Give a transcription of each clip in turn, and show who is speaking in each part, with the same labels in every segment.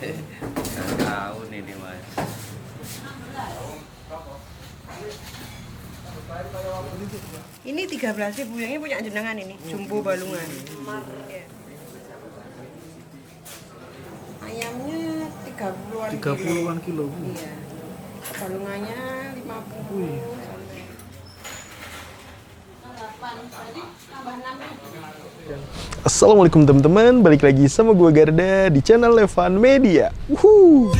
Speaker 1: Tahun ini mas.
Speaker 2: Ini 13.000, yang ini punya jenengan ini, jumbo balungan. Ya. Ayamnya 30-an
Speaker 3: kilo.
Speaker 2: Iya. Balungannya 50 sampai.
Speaker 3: Assalamualaikum teman-teman, balik lagi sama gue Garda di channel Levan Media. Wuhuu.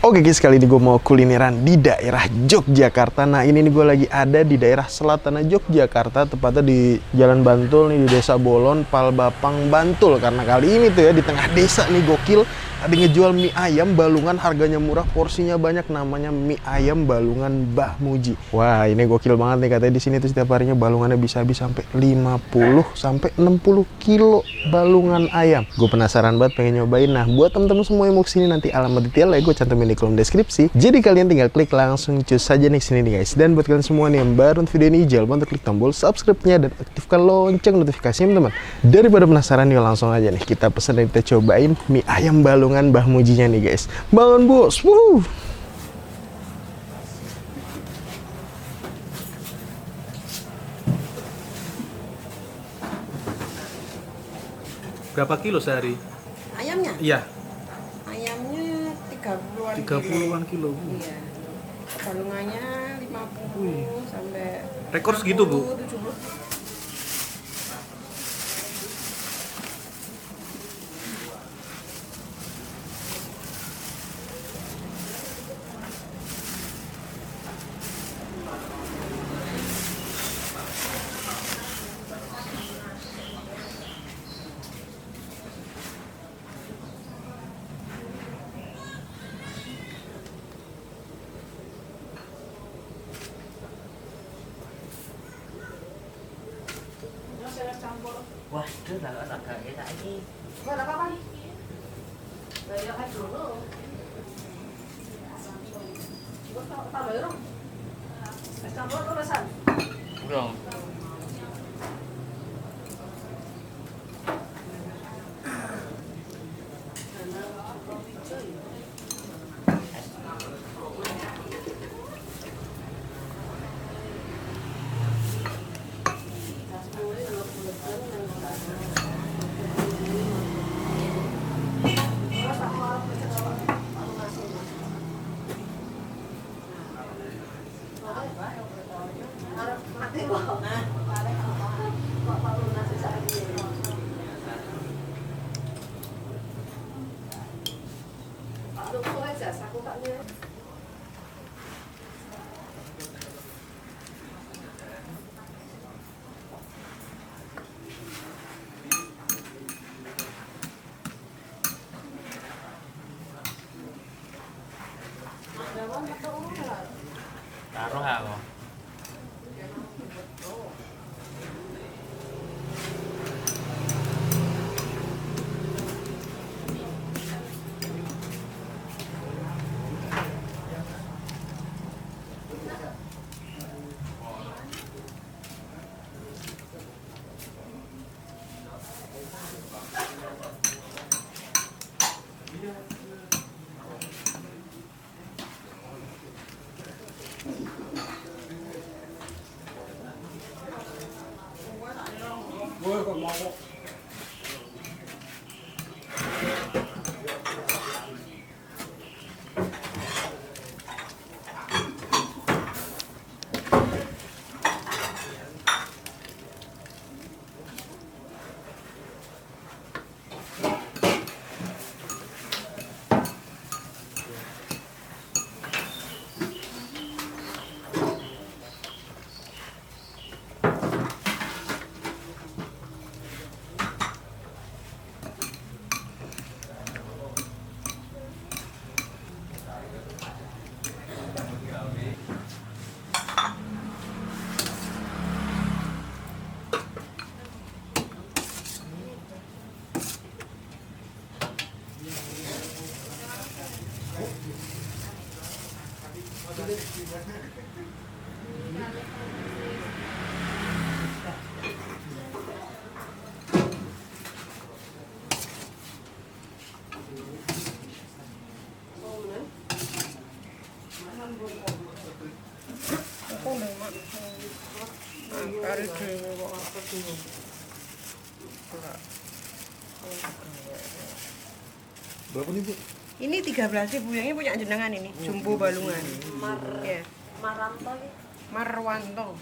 Speaker 3: Oke guys, kali ini gue mau kulineran di daerah Yogyakarta. Nah ini nih gue lagi ada di daerah selatan Yogyakarta, tepatnya di Jalan Bantul nih, di Desa Bolon, Palbapang, Bantul. Karena kali ini tuh ya di tengah desa nih gokil, ada ngejual mie ayam balungan, harganya murah, porsinya banyak, namanya mie ayam balungan Mbah Muji. Wah ini gokil banget nih, katanya di sini tuh setiap harinya balungannya bisa habis sampai 50 sampai 60 kilo balungan ayam. Gue penasaran banget, pengen nyobain. Nah buat temen-temen semua yang mau kesini, nanti alamat detailnya gue cantumin di kolom deskripsi. Jadi kalian tinggal klik langsung cus saja nih sini nih guys. Dan buat kalian semua nih yang baru nonton video ini, jangan lupa untuk klik tombol subscribe-nya dan aktifkan lonceng notifikasinya teman-teman. Daripada penasaran nih, langsung aja nih kita pesen dan kita cobain mie ayam balungan Mbah Mujinya nih guys. Bangun bos. Wuh.
Speaker 4: Berapa kilo sehari?
Speaker 2: Ayamnya?
Speaker 4: Iya.
Speaker 2: Ayamnya 30-an
Speaker 4: 30-an kilo.
Speaker 2: Iya. Balungannya 50 sampai
Speaker 4: Rekor segitu, Bu?
Speaker 2: 70.
Speaker 1: Wah, itu agak enak ini.
Speaker 2: Buat apa nih? Bayar dulu. Buat apa bayar dong? Es campur atau pesan?
Speaker 1: Belum. Taruh aku.
Speaker 3: Berapa nih, Bu?
Speaker 2: Ini 13.000 yang ini punya jenengan ini, jumbo balungan. Ya.
Speaker 5: Maranto ya.
Speaker 2: Marwanto.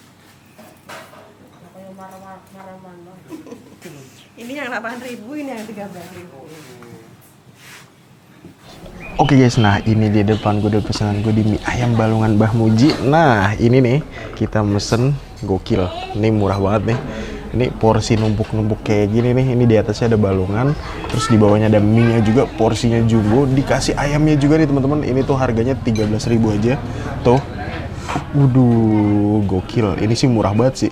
Speaker 5: Kayak Maranto.
Speaker 2: Ini yang 8.000, ini yang 13.000.
Speaker 3: Oke guys, nah ini di depan gue udah pesanan gue di mie ayam balungan Mbah Muji. Nah ini nih kita mesen gokil. Ini murah banget nih. Ini porsi numpuk-numpuk kayak gini nih. Ini di atasnya ada balungan, terus di bawahnya ada mie-nya juga, porsinya jumbo, dikasih ayamnya juga nih teman-teman. Ini tuh harganya 13.000 aja. Tuh. Waduh, gokil. Ini sih murah banget sih.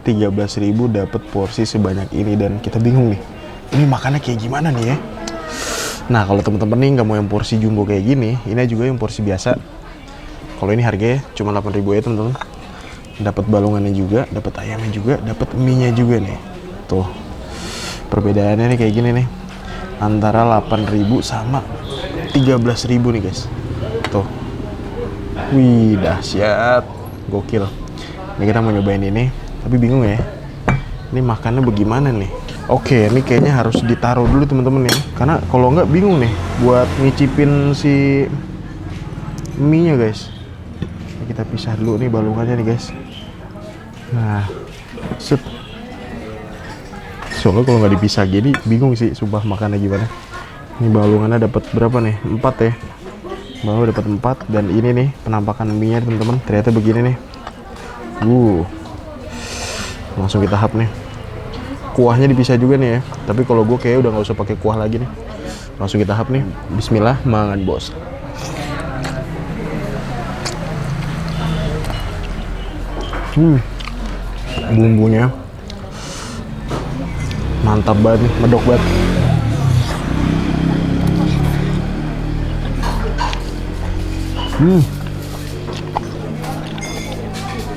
Speaker 3: 13.000 dapat porsi sebanyak ini dan kita bingung nih. Ini makannya kayak gimana nih ya? Nah, kalau teman-teman nih nggak mau yang porsi jumbo kayak gini, ini juga yang porsi biasa. Kalau ini harganya cuma 8.000 ya teman-teman. Dapat balungannya juga, dapat ayamnya juga, dapat mie-nya juga nih. Tuh. Perbedaannya nih kayak gini nih. Antara 8.000 sama 13.000 nih, guys. Tuh. Wih, dahsyat. Gokil. Ini kita mau nyobain ini, tapi bingung ya. Ini makannya bagaimana nih? Oke, ini kayaknya harus ditaruh dulu teman-teman ya. Karena kalau nggak bingung nih buat ngicipin si mie-nya, guys. Ini kita pisah dulu nih balungannya nih, guys. Nah, set. Soalnya kalau nggak dipisah gini bingung sih sumpah makannya gimana. Ini balungannya dapat berapa nih? 4 ya. Bawah dapat 4 dan ini nih penampakan mie-nya teman-teman. Ternyata begini nih. Langsung kita hap nih. Kuahnya dipisah juga nih ya. Tapi kalau gue kayak udah nggak usah pakai kuah lagi nih. Langsung kita hap nih. Bismillah, mangan bos. Bumbunya mantap banget nih, medok banget.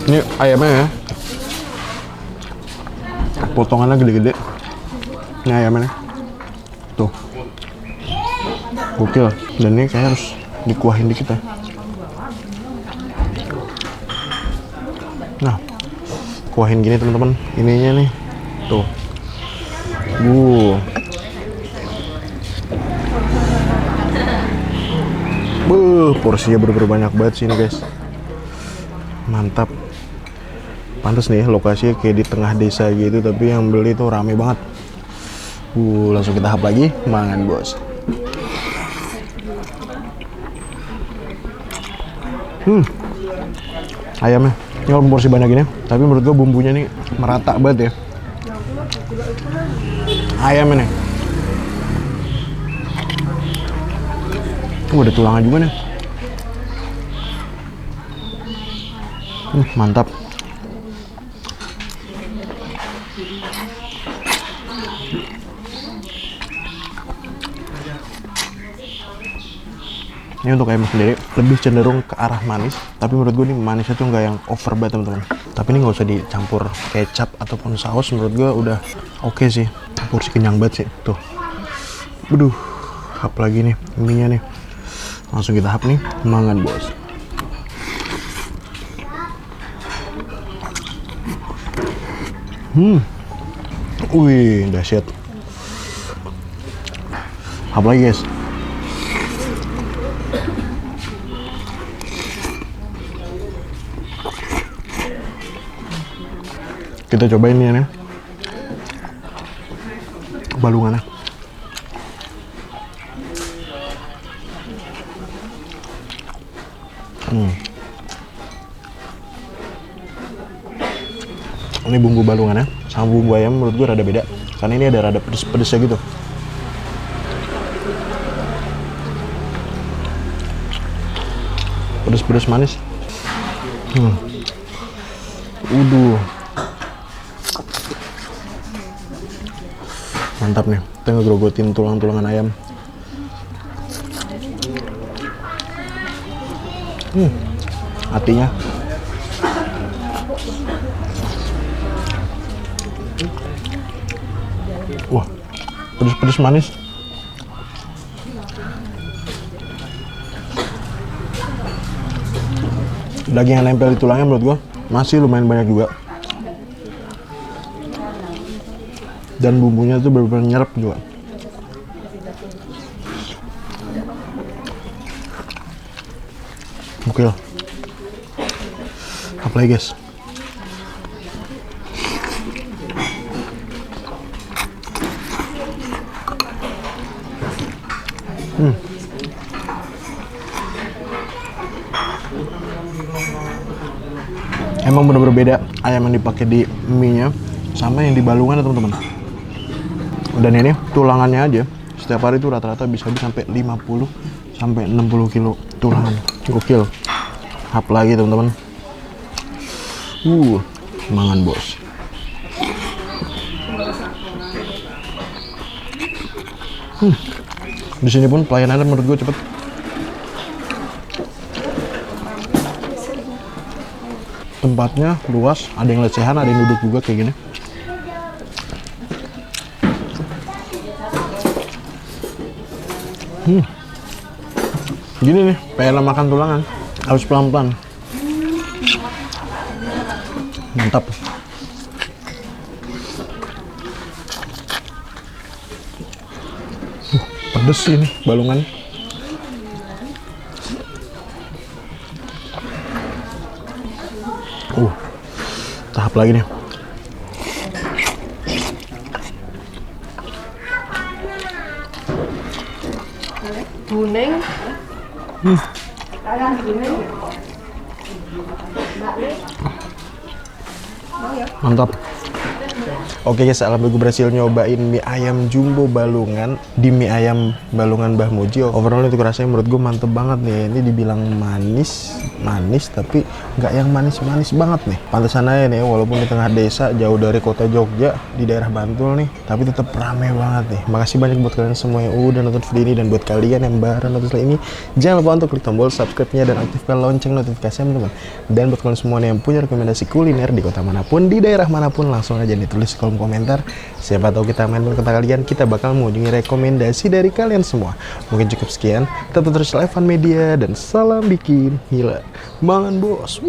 Speaker 3: Ini ayamnya ya. Potongannya gede-gede. Ini ayamnya. Tuh. Gokil. Dan ini kayak harus dikuahin dikit ya. Nah. Kuahin gini teman-teman. Ininya nih. Tuh. Porsinya bener-bener banyak banget sih ini, guys. Mantap. Pantes nih lokasinya kayak di tengah desa gitu, tapi yang beli tuh rame banget. Langsung kita hap lagi, mangan bos. Ayamnya, ini kalau porsi banyak gini, tapi menurut gue bumbunya nih merata banget ya. Ayamnya nih. Ada tulangnya juga nih. Mantap. Ini untuk ayam sendiri lebih cenderung ke arah manis, tapi menurut gue nih manisnya tuh nggak yang over banget teman-teman. Tapi ini nggak usah dicampur kecap ataupun saus, menurut gue udah oke sih. Porsi kenyang banget sih, tuh. Waduh, hap lagi nih mie-nya nih. Langsung kita hap nih, mangan bos. Wih, dahsyat. Hap lagi guys. Kita cobain nih ya, balungannya. Ini bumbu balungannya sama bumbu ayam menurut gue rada beda, karena ini ada rada pedes-pedesnya gitu. Pedes-pedes manis. Mantap nih, kita ngegrogotin tulang-tulangan ayam. hatinya. Wah, pedes-pedes manis. Daging yang nempel di tulangnya menurut gua masih lumayan banyak juga. Dan bumbunya tuh benar-benar nyerap juga. Oke lah. Apalagi guys. Emang bener-bener beda ayam yang dipakai di mie-nya sama yang di balungan ya teman-teman. Dan ini tulangannya aja setiap hari itu rata-rata bisa sampai 50 sampai 60 kilo tulangan. Gokil. Hap lagi teman-teman. Mangan bos. Di sini pun pelayanannya menurut gue cepet. Tempatnya luas, ada yang lesehan, ada yang duduk juga kayak gini. Gini nih, pengen makan tulangan, harus pelan-pelan. Mantap. Pedes ini balungan. Tahap lagi nih.
Speaker 5: Kuning.
Speaker 3: Mantap. Oke guys, alhamdulillah gue berhasil nyobain mie ayam jumbo balungan di mie ayam balungan Mbah Muji. Overall itu rasanya menurut gue mantep banget nih. Ini dibilang manis tapi nggak yang manis banget nih. Pantesan aja nih, walaupun di tengah desa jauh dari kota Jogja di daerah Bantul nih, tapi tetap rame banget nih. Makasih banyak buat kalian semua yang udah nonton video ini, dan buat kalian yang baru nonton video ini, jangan lupa untuk klik tombol subscribe-nya dan aktifkan lonceng notifikasinya teman-teman. Dan buat kalian semua yang punya rekomendasi kuliner di kota manapun, di daerah manapun, langsung aja ditulis di kolom komentar. Siapa tahu kita main ke kota kalian, kita bakal mengunjungi rekomendasi dari kalian semua. Mungkin cukup sekian. Tetap terus live Media dan salam bikin gila. Mangan bos.